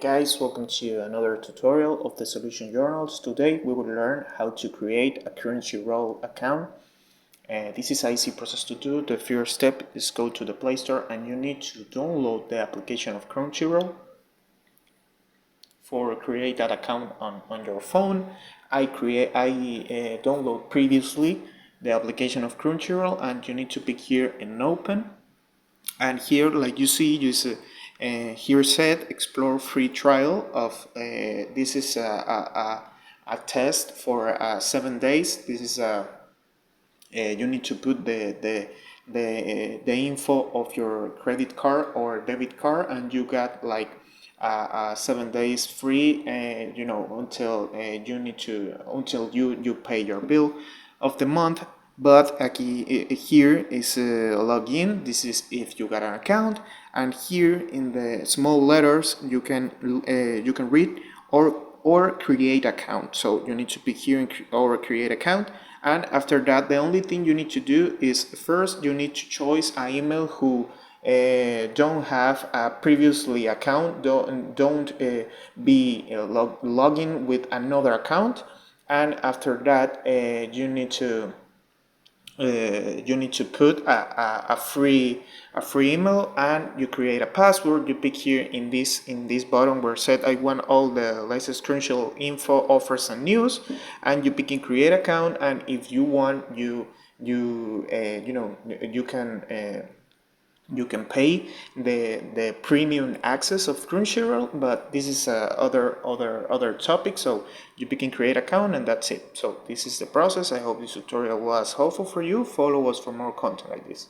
Guys, welcome to another tutorial of the Solution Journals. Today we will learn how to create a Crunchyroll account. This is an easy process to do. The first step is go to the Play Store and you need to download the application of Crunchyroll. For create that account on your phone, I download previously the application of Crunchyroll, and you need to pick here and open. And here, like you see, here said explore free trial of this is a test for 7 days. This is you need to put the info of your credit card or debit card, and you got like 7 days free, until you pay your bill of the month. But here is login. This is if you got an account, and here in the small letters you can read or create account. So you need to pick here or create account, and after that the only thing you need to do is first you need to choose an email who don't have a previously account, don't be logging with another account. And after that you need to put a free email, and you create a password. You pick here in this button where said I want all the latest crucial info, offers and news, and you pick in create account. And if you want, you can pay the premium access of Crunchyroll, but this is other topic. So you can create account, and that's it. So this is the process. I hope this tutorial was helpful for you. Follow us for more content like this.